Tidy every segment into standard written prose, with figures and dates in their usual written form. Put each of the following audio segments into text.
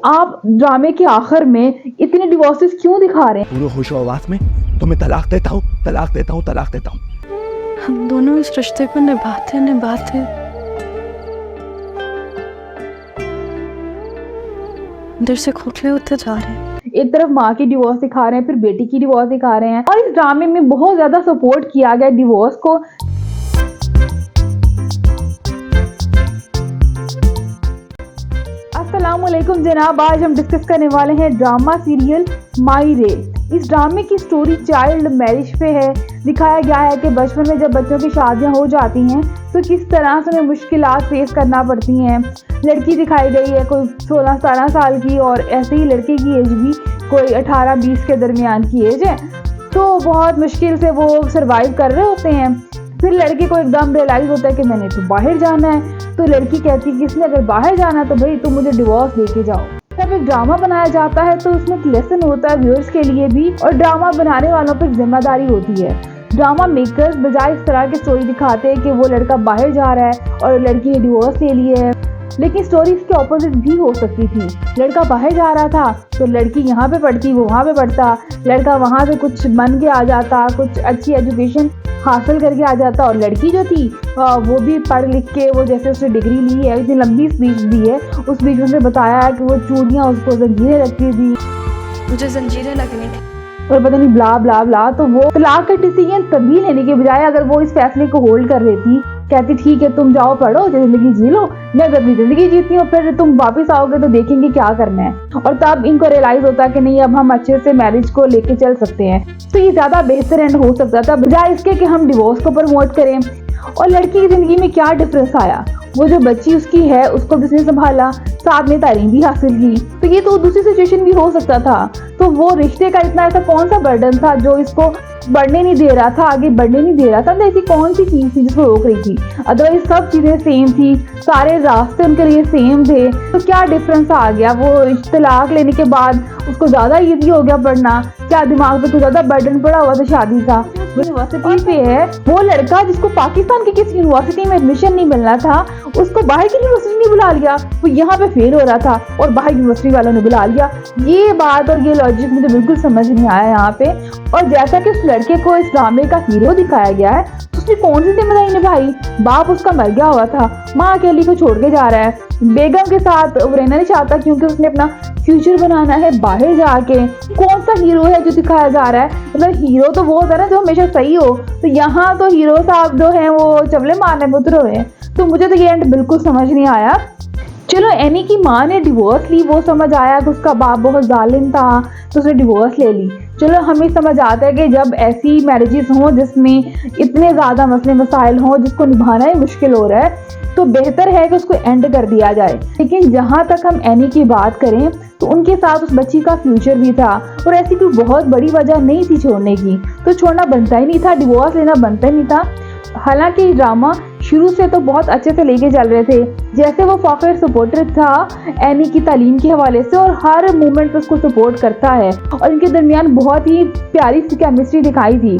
आप ड्रामे के आखिर में इतने डिवोर्सेस क्यों दिखा रहे हैं? पूरे खुश आवाज में तुम्हें तलाक देता हूँ, तलाक देता हूँ, तलाक देता हूँ। हम दोनों इस रिश्ते को निभाते अंदर से खोखले होते जा रहे हैं। एक तरफ माँ की डिवोर्स दिखा रहे हैं, फिर बेटी की डिवोर्स दिखा रहे हैं, और इस ड्रामे में बहुत ज्यादा सपोर्ट किया गया डिवोर्स को। अस्सलामुअलैकुम जनाब, आज हम डिस्कस करने वाले हैं ड्रामा सीरियल माई रेल। इस ड्रामे की स्टोरी चाइल्ड मैरिज पे है। दिखाया गया है कि बचपन में जब बच्चों की शादियां हो जाती हैं तो किस तरह से उन्हें मुश्किलात फेस करना पड़ती हैं। लड़की दिखाई गई है कोई 16-17 साल की, और ऐसे ही लड़के की एज भी कोई 18-20 के दरमियान की एज है। तो बहुत मुश्किल से वो सरवाइव कर रहे होते हैं। फिर लड़के को एकदम रियलाइज होता है कि मैंने तो बाहर जाना है। तो लड़की कहती है कि इसने अगर बाहर जाना है तो भाई तुम मुझे डिवोर्स लेके जाओ। जब एक ड्रामा बनाया जाता है तो उसमें एक लेसन होता है व्यूअर्स के लिए भी, और ड्रामा बनाने वालों पर जिम्मेदारी होती है। ड्रामा मेकर्स बजाय इस तरह की स्टोरी दिखाते हैं कि वो लड़का बाहर जा रहा है और लड़की ने डिवोर्स ले लिया है, लेकिन स्टोरी इसके ऑपोजिट भी हो सकती थी। लड़का बाहर जा रहा था तो लड़की यहाँ पे पढ़ती, वो वहाँ पे पढ़ता। लड़का वहाँ से कुछ बन के आ जाता, कुछ अच्छी एजुकेशन हासिल करके आ जाता, और लड़की जो थी वो भी पढ़ लिख के, वो जैसे उसने डिग्री ली है, इतनी लंबी स्पीच दी है, उस स्पीच में उसने बताया है कि वो चूड़ियाँ उसको जंजीरें लगती थी, मुझे जंजीरें लगनी थी और पता नहीं ब्ला ब्ला ब्ला। तो वो तलाक का डिसीजन तभी लेने के बजाय अगर वो इस फैसले को होल्ड कर लेती, कहती ठीक है तुम जाओ पढ़ो, जिंदगी जी लो, मैं भी अपनी जिंदगी जीती हूँ, फिर तुम वापस आओगे तो देखेंगे क्या करना है। और तब इनको रियलाइज होता कि नहीं, अब हम अच्छे से मैरिज को लेके चल सकते हैं। तो ये ज्यादा बेहतर एंड हो सकता था बजाय इसके कि हम डिवोर्स को प्रमोट करें। और लड़की की जिंदगी में क्या डिफरेंस आया, वो जो बच्ची उसकी है उसको भी उसने संभाला, साथ में तालीम भी हासिल की। तो ये तो दूसरी सिचुएशन भी हो सकता था। तो वो रिश्ते का इतना ऐसा कौन सा बर्डन था जो इसको बढ़ने नहीं दे रहा था, आगे बढ़ने नहीं दे रहा था? तो ऐसी कौन सी चीज थी जिसको रोक रही थी? अदरवाइज सब चीजें सेम थी, सारे रास्ते उनके लिए सेम थे। तो क्या डिफरेंस आ गया? वो तलाक लेने के बाद उसको ज्यादा इजी हो गया पढ़ना? क्या दिमाग पे कुछ ज्यादा बर्डन पड़ा हुआ था शादी का? यूनिवर्सिटी पे है वो लड़का जिसको पाकिस्तान की किसी यूनिवर्सिटी में एडमिशन नहीं मिलना था, उसको बाहर की यूनिवर्सिटी ने बुला लिया। वो यहाँ पे फेल हो रहा था और बाहर यूनिवर्सिटी वालों ने बुला लिया। ये बात और ये लॉजिक मुझे बिल्कुल समझ नहीं आया यहाँ पे। और जैसा कि उस लड़के को इस ड्रामे का हीरो दिखाया गया है, उसने कौन सी जिम्मेदारी निभाई? बाप उसका मर गया हुआ था, माँ अकेली को छोड़ के जा रहा है, बेगम के साथ वो रहना नहीं चाहता क्योंकि उसने अपना फ्यूचर बनाना है बाहर जाके। कौन सा हीरो है जो दिखाया जा रहा है? मतलब हीरो तो वो होता है ना जो हमेशा सही हो, तो यहाँ तो हीरो साहब जो हैं वो चवले मारने में उतरे हुए हैं। तो मुझे तो ये एंड बिल्कुल समझ नहीं आया। चलो एनी की माँ ने डिवोर्स ली, वो समझ आया कि उसका बाप बहुत जालिम था तो उसने डिवोर्स ले ली। चलो हमें समझ आता है कि जब ऐसी मैरिजेस हों जिसमें इतने ज़्यादा मसले मसाइल हों जिसको निभाना ही मुश्किल हो रहा है, तो बेहतर है कि उसको एंड कर दिया जाए। लेकिन जहाँ तक हम एनी की बात करें तो उनके साथ उस बच्ची का फ्यूचर भी था, और ऐसी कोई बहुत बड़ी वजह नहीं थी छोड़ने की, तो छोड़ना बनता ही नहीं था, डिवोर्स लेना बनता ही नहीं था। हालांकि ड्रामा शुरू से तो बहुत अच्छे से लेके चल रहे थे, जैसे वो फॉकर सपोर्टर था एनी की तालीम के हवाले से, और हर मोमेंट पे उसको सपोर्ट करता है, और इनके दरमियान बहुत ही प्यारी सी केमिस्ट्री दिखाई थी।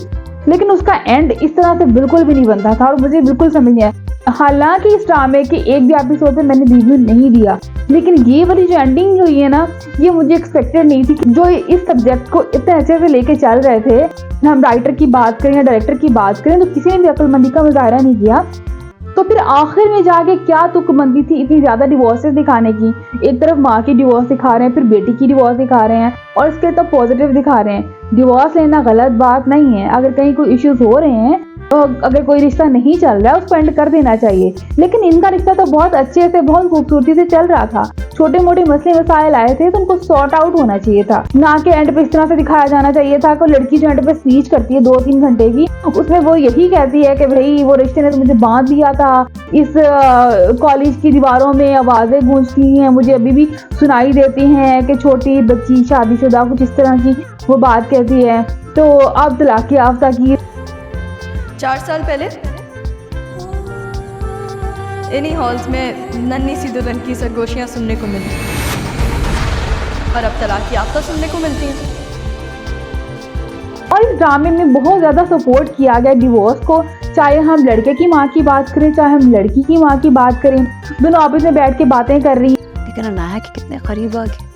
लेकिन उसका एंड इस तरह से बिल्कुल भी नहीं बनता था और मुझे बिल्कुल समझ नहीं आया। हालांकि इस ड्रामे के एक भी एपिसोड पे मैंने रिव्यू नहीं दिया, लेकिन ये वाली जो एंडिंग हुई है ना, ये मुझे एक्सपेक्टेड नहीं थी। जो इस सब्जेक्ट को इतने अच्छे से लेके चल रहे थे, हम राइटर की बात करें या डायरेक्टर की बात करें, तो किसी ने भी अक्लमंदी का मुजाहरा नहीं किया। तो फिर आखिर में जाके क्या तुकबंदी थी इतनी ज्यादा डिवोर्सेस दिखाने की? एक तरफ माँ की डिवोर्स दिखा रहे हैं, फिर बेटी की डिवोर्स दिखा रहे हैं, और इसके तो पॉजिटिव दिखा रहे हैं। डिवोर्स लेना गलत बात नहीं है, अगर कहीं कोई इश्यूज हो रहे हैं तो अगर कोई रिश्ता नहीं चल रहा है उसको एंड कर देना चाहिए। लेकिन इनका रिश्ता तो बहुत अच्छे से, बहुत खूबसूरती से चल रहा था। छोटे मोटे मसले मसाइल आए थे तो उनको सॉर्ट आउट होना चाहिए था, ना कि एंड पे इस तरह से दिखाया जाना चाहिए था कि लड़की जो एंड पे स्पीच करती है 2-3 घंटे की, उसमें वो यही कहती है कि भाई वो रिश्ते ने तो मुझे बांध दिया था, इस कॉलेज की दीवारों में आवाजें गूंजती हैं, मुझे अभी भी सुनाई देती हैं कि छोटी बच्ची शादीशुदा, कुछ इस तरह की वो बात कहती है। तो अब तलाक याफ्ता की 4 साल पहले इन्हीं हॉल्स में नन्ही सी दुल्हन की सरगोशियाँ सुनने को मिली, और अब तलाक याफ्ता सुनने को मिलती हैं। और इस ड्रामे में बहुत ज्यादा सपोर्ट किया गया डिवोर्स को, चाहे हम लड़के की माँ की बात करें चाहे हम लड़की की माँ की बात करें, दोनों आपस में बैठ के बातें कर रही। लेकिन अनाया के कितने करीब आ गए।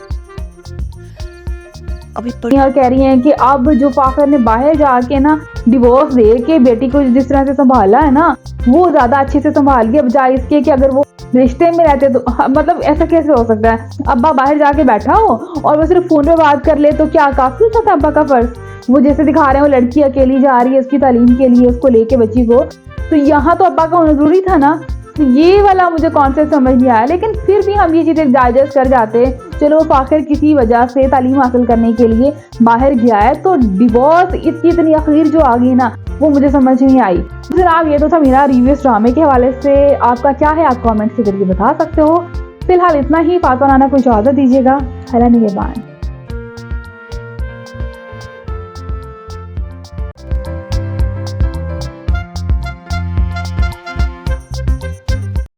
अभी और कह रही हैं कि अब जो फाखर ने बाहर जाके ना डिवोर्स दे के बेटी को जिस तरह से संभाला है ना, वो ज्यादा अच्छे से संभाल गया, बजाय इसके कि अगर वो रिश्ते में रहते तो मतलब ऐसा कैसे हो सकता है। अब्बा बाहर जाके बैठा हो और वो सिर्फ फोन पे बात कर ले तो क्या काफी होता था अब्बा का फर्ज। वो जैसे दिखा रहे हैं वो लड़की अकेली जा रही है उसकी तालीम के लिए, उसको लेके बच्ची को, तो यहाँ तो अब्बा का होना जरूरी था ना। तो ये वाला मुझे कॉन्सेप्ट समझ नहीं आया, लेकिन फिर भी हम ये चीज़ें डाइजेस्ट कर जाते हैं। चलो फाखिर किसी वजह से तालीम हासिल करने के लिए बाहर गया है, तो डिवोर्स इसकी इतनी अखीर जो आ गई ना, वो मुझे समझ नहीं आई। जनाब ये तो था मेरा रिव्यू इस ड्रामे के हवाले से, आपका क्या है आप कमेंट्स के जरिए बता सकते हो। फिलहाल इतना ही, फातिमा नाना को इजाज़त दीजिएगा। अल्लाह निगहबान।